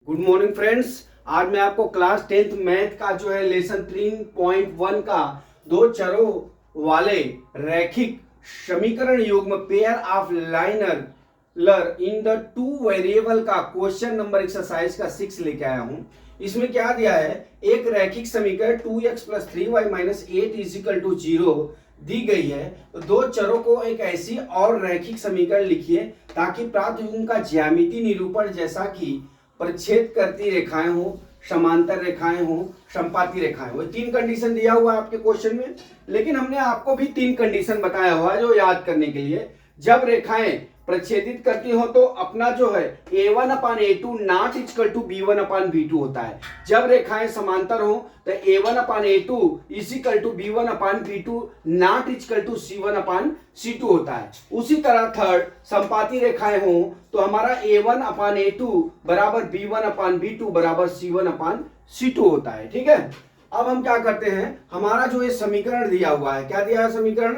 Good morning friends. आज मैं आपको क्लास 10th मैथ का जो है लेसन 3.1 का दो चरों वाले रैखिक समीकरण युग्म pair of liner in the two variable का क्वेश्चन नंबर एक्सरसाइज का 6 लेके आया हूं। इसमें क्या दिया है, एक रैखिक समीकरण 2x + 3y - 8 = 0 दी गई है। तो दो चरों को एक ऐसी और रैखिक समीकरण लिखिए ताकि प्राप्त युग्म का ज्यामितीय निरूपण जैसा कि परिच्छेद करती रेखाएं हो, समांतर रेखाएं हो, संपाती रेखाएं हो। 3 कंडीशन दिया हुआ है आपके क्वेश्चन में, लेकिन हमने आपको भी 3 कंडीशन बताया हुआ है जो याद करने के लिए। जब रेखाएं प्रच्छेदित करती हो तो अपना जो है a1/a2 not equal to b1/b2 होता है। जब रेखाएं समांतर हो तो a1/a2 equal to b1/b2 not equal to c1/c2 होता है। उसी तरह थर्ड, संपाती रेखाएं हो तो हमारा a1/a2 बराबर b1/b2 बराबर c1/c2 होता है। ठीक है, अब हम क्या करते हैं, हमारा जो ये समीकरण दिया हुआ है, क्या दिया है समीकरण,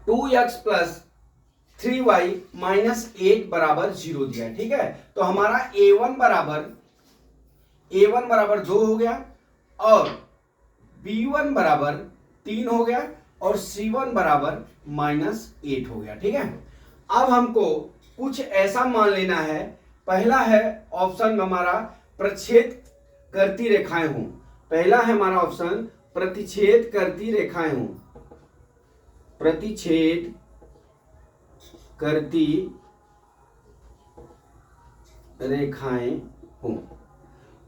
2x + 3y - 8 बराबर 0 दिया है। ठीक है, तो हमारा a1 बराबर 2 हो गया और b1 बराबर 3 हो गया और c1 बराबर -8 हो गया। ठीक है, अब हमको कुछ ऐसा मान लेना है। पहला है ऑप्शन हमारा प्रतिच्छेद करती रेखाएं हों। पहला है हमारा ऑप्शन प्रतिच्छेद करती रेखाएं हों, प्रतिच्छेद करती रेखाएं हों।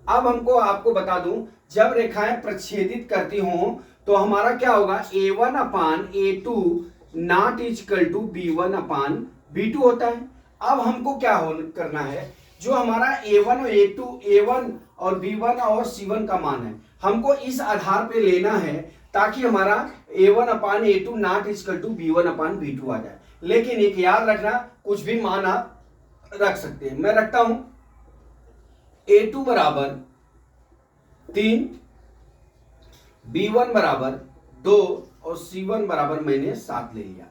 अब हमको आपको बता दूं, जब रेखाएं प्रच्छेदित करती हों तो हमारा क्या होगा, a1/a2 not equal to b1/b2 होता है। अब हमको क्या करना है, जो हमारा a1 और b1 और c1 का मान है, हमको इस आधार पे लेना है ताकि हमारा a1/a2 not equal to b1/b2 आ जाए। लेकिन एक याद रखना, कुछ भी मान आप रख सकते हैं। मैं रखता हूं a2 बराबर 3, b1 बराबर 2 और c1 बराबर मैंने 7 ले लिया।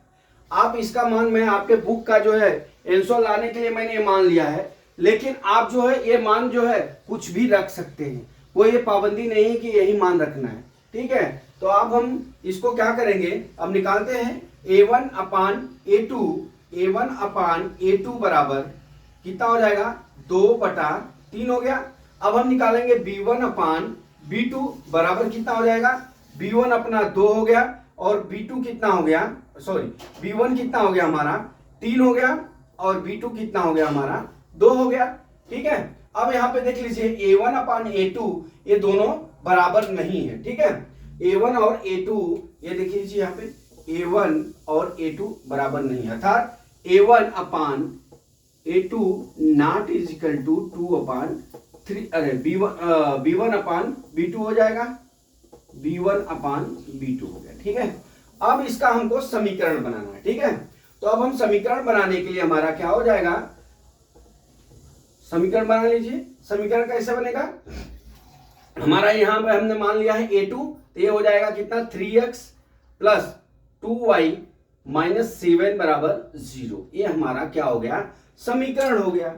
आप इसका मान, मैं आपके बुक का जो है आंसर लाने के लिए मैंने ये मान लिया है, लेकिन आप जो है ये मान जो है कुछ भी रख सकते हैं, कोई ये पाबंदी नहीं है कि यही मान रखना है। ठीक है, तो अब हम इसको क्या करेंगे, अब निकालते हैं a1/a2 बराबर कितना हो जाएगा, 2/3 हो गया। अब हम निकालेंगे b1/b2 बराबर कितना हो जाएगा, b1 अपना 2 हो गया और b2 कितना हो गया, b1 कितना हो गया हमारा 3 हो गया और b2 कितना हो गया हमारा 2 हो गया। ठीक है, अब यहां पे देख लीजिए a1/a2 ये दोनों बराबर नहीं है। ठीक है, a1 और a2 ये देख लीजिए यहाँ पे a1 और a2 बराबर नहीं है, अर्थात a1/a2 नॉट इक्वल टू 2/3, अरे b1/b2 हो जाएगा, b1/b2 हो गया। ठीक है, अब इसका हमको समीकरण बनाना है। ठीक है, तो अब हम समीकरण बनाने के लिए हमारा क्या हो जाएगा, समीकरण बना लीजिए। समीकरण कैसे बनेगा, हमारा यहां पे हमने मान लिया है a2, तो ये हो जाएगा कितना, 3x + 2y - 7 बराबर 0। ये हमारा क्या हो गया, समीकरण हो गया।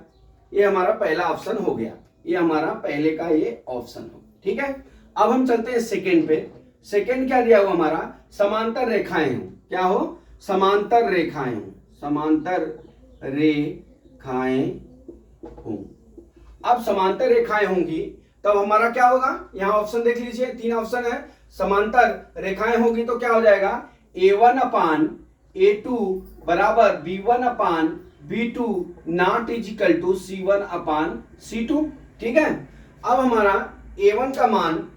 ये हमारा पहला ऑप्शन हो गया, ये हमारा पहले का ये ऑप्शन हो। ठीक है, अब हम चलते हैं सेकंड पे। सेकंड क्या दिया हुआ हमारा, समांतर रेखाएं हो, क्या हो, समांतर रेखाएं हो, समांतर रेखाएं हो। अब समांतर रेखाएं होंगी तब हमारा क्या होगा, यहां ऑप्शन देख लीजिए, 3 ऑप्शन है। समांतर रेखाएं होगी तो क्या हो जाएगा, a1/a2 बराबर b1/b2 not equal to c1/c2। ठीक है, अब हमारा a1 का मान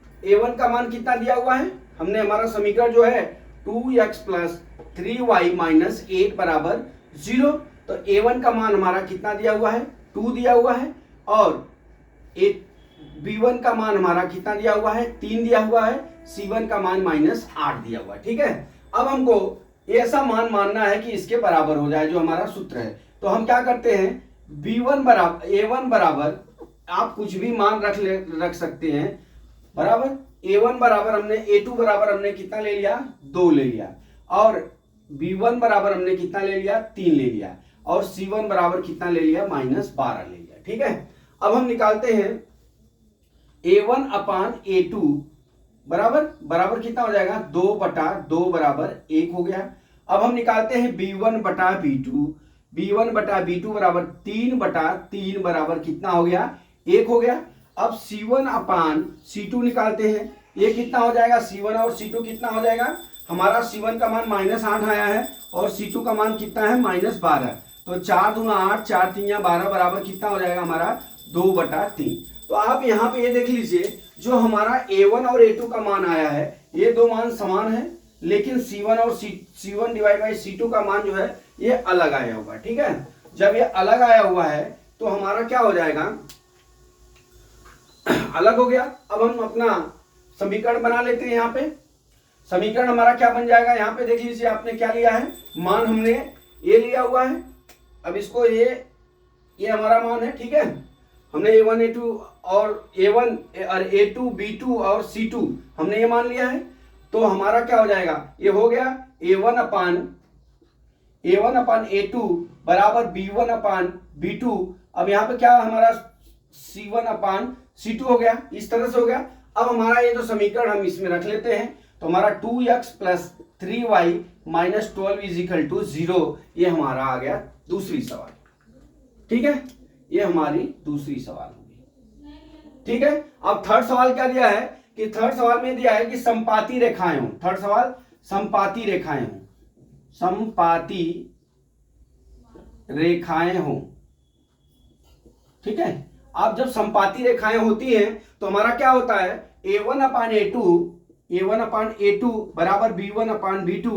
कितना दिया हुआ है, हमने हमारा समीकरण जो है 2x + 3y - 8 बराबर 0। तो a1 का मान हमारा कितना दिया हुआ है, 2 दिया हुआ है और b1 का मान हमारा कितना दिया हुआ है, 3 दिया हुआ है, c1 का मान -8 दिया हुआ है। ठीक है, अब हमको ऐसा मान मानना है कि इसके बराबर हो जाए, जो हमारा सूत्र है। तो हम क्या करते हैं, a1 बराबर आप कुछ भी मान रख सकते हैं, बराबर a1 बराबर हमने a2 बराबर हमने कितना ले लिया, 2 ले लिया, और b1 बराबर हमने कितना ले लिया, 3 ले लिया, और c1 बराबर कितना ले लिया, -12 ले लिया। ठीक है, अब हम निकालते हैं A1 अपान A2 बराबर बराबर कितना हो जाएगा 2/2 बराबर 1 हो गया। अब हम निकालते हैं B1 बटा B2, B1 बटा B2 बराबर 3/3 बराबर कितना हो गया 1 हो गया। अब C1 अपान C2 निकालते हैं, ये कितना हो जाएगा C1 और C2 कितना हो जाएगा, हमारा C1 का मान -8 आया है और C2 का मान कितना है -12, तो 4 दूना 8 4 3 12 बराबर कितना हो जाएगा हमारा 2/3। तो आप यहाँ पे ये देख लीजिए जो हमारा A1 और A2 का मान आया है ये दो मान समान है, लेकिन C1 और C1 डिवाइड बाई C2 का मान जो है ये अलग आया हुआ है। ठीक है, जब ये अलग आया हुआ है तो हमारा क्या हो जाएगा, अलग हो गया। अब हम अपना समीकरण बना लेते हैं। यहाँ पे समीकरण हमारा क्या बन जाएगा, यहाँ पे देख लीजिए आपने क्या लिया है, मान हमने ये लिया हुआ है। अब इसको ये हमारा मान है। ठीक है, हमने A1 A2 और A1 और A2 B2 और C2 हमने ये मान लिया है। तो हमारा क्या हो जाएगा, ये हो गया A1 अपान A2 बराबर B1 अपान B2। अब यहाँ पे क्या हमारा C1 अपान C2 हो गया, इस तरह से हो गया। अब हमारा ये जो समीकरण हम इसमें रख लेते हैं, तो हमारा 2x + 3y - 12 = 0, ये हमारा आ गया दूसरी सवाल। ठीक है, ये हमारी दूसरी सवाल होगी। ठीक है, अब थर्ड सवाल क्या दिया है कि थर्ड सवाल में दिया है कि समपाती रेखाएं हों। थर्ड सवाल समपाती रेखाएं हों, समपाती रेखाएं हों। ठीक है, अब जब समपाती रेखाएं होती हैं तो हमारा क्या होता है, A1 अपान A2 बराबर B1 अपान B2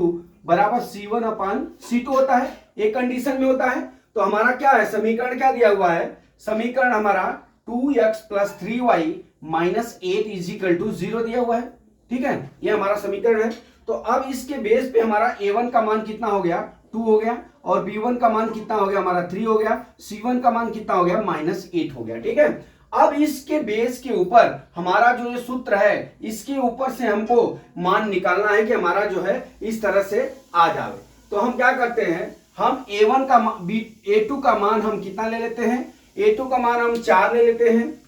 बराबर C1 अपान C2 होता है, एक कंडीशन में होता है। तो हमारा क्या है, समीकरण क्या दिया हुआ है, समीकरण हमारा 2x + 3y - 8 = 0 दिया हुआ है। ठीक है, ये हमारा समीकरण है। तो अब इसके बेस पे हमारा A1 का मान कितना हो गया 2 हो गया, और B1 का मान कितना हो गया हमारा 3 हो गया, C1 का मान कितना हो गया -8 हो गया। ठीक है, अब इसके बेस के ऊपर हमारा जो ये सूत्र है इसके ऊपर से हमको मान निकालना है कि हमारा जो है इस तरह से आ जावे। तो हम क्या करते हैं, हम A2 का मान हम कितना ले लेते हैं, A2 का मान हम 4 ले लेते हैं,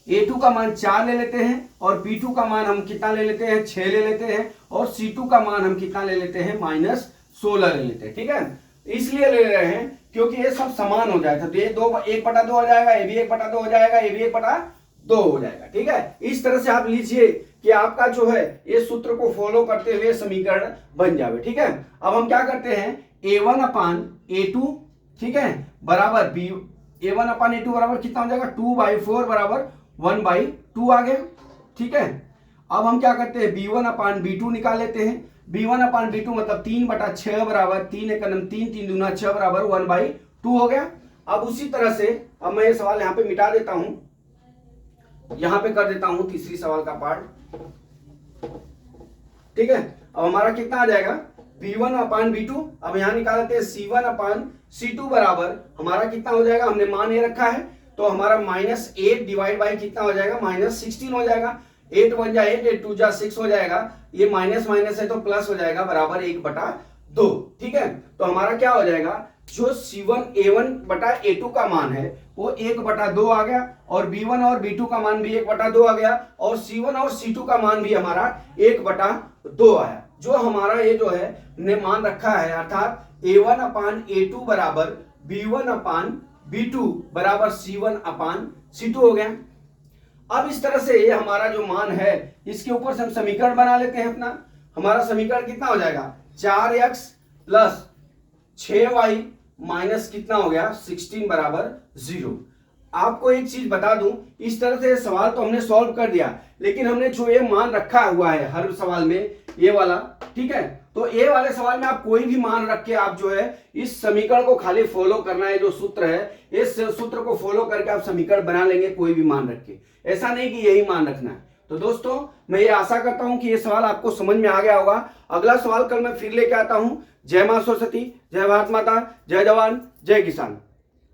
A2 का मान 4 ले लेते हैं, और B2 का मान हम कितना ले लेते हैं 6 ले लेते हैं, और C2 का मान हम कितना ले लेते हैं -16 ले लेते हैं। ठीक है, इसलिए ले रहे हैं क्योंकि ये सब समान हो जाएगा, तो ये 1/2 हो जाएगा, ये भी 1/2 हो जाएगा, ये भी 1/2 हो जाएगा। ठीक है, इस तरह से आप लीजिए कि आपका जो है ये सूत्र को फॉलो करते हुए समीकरण बन जावे। ठीक है, अब हम क्या करते हैं, A1 अपान A2 ठीक है बराबर A1 अपान A2 बराबर कितना हो जाएगा 2/4 बराबर 1/2 आ गया। ठीक है, अब हम क्या करते हैं, B1 अपान B2 निकाल लेते हैं। B1 अपान B2 मतलब 3/6 बराबर 3 × 3 3 दूना 6 बराबर 1/2 हो गया। अब उसी तरह से अब मैं ये सवाल यहाँ पे मिटा देता हूं, यहाँ पे कर देता हूं तीसरी सवाल का पार्ट। ठीक है, अब हमारा कितना आ जाएगा B1 अपान B2। अब यहाँ निकालते हैं C1 अपान C2 बराबर हमारा कितना हो जाएगा, हमने मान ये रखा है तो हमारा -8 डिवाइड बाई कितना हो जाएगा -16 हो जाएगा। 8 1 जा 8 8 2 जा 6 हो जाएगा, ये माइनस माइनस है तो प्लस हो जाएगा बराबर 1/2। ठीक है, तो हमारा क्या हो जाएगा, जो C1 A1 बटा A2 का मान है वो 1/2 आ गया, और B1 और B2 का मान भी 1/2 आ गया, और C1 और C2 का मान भी हमारा 1/2 आया। जो हमारा ये जो है ने मान रखा है अर्थात A1 अपान A2 बराबर B1 अपान B2 बराबर C1 अपान C2 हो गया। अब इस तरह से ये हमारा जो मान है इसके ऊपर से हम समीकरण बना लेते हैं अपना। हमारा समीकरण कितना हो जाएगा 4x + 6y माइनस कितना हो गया 16 बराबर 0। आपको एक चीज बता दूं, इस तरह से सवाल तो हमने सॉल्व कर दिया, लेकिन हमने जो ये मान रखा हुआ है हर सवाल में ये वाला, ठीक है, तो ये वाले सवाल में आप कोई भी मान रख के आप जो है इस समीकरण को खाली फॉलो करना है। जो सूत्र है इस सूत्र को फॉलो करके आप समीकरण बना लेंगे कोई भी मान रख के, ऐसा नहीं कि यही मान रखना है। तो दोस्तों मैं ये आशा करता हूं कि ये सवाल आपको समझ में आ गया होगा। अगला सवाल कल मैं फिर लेके आता हूं। जय मां सरस्वती, जय भारत माता, जय जवान, जय किसान।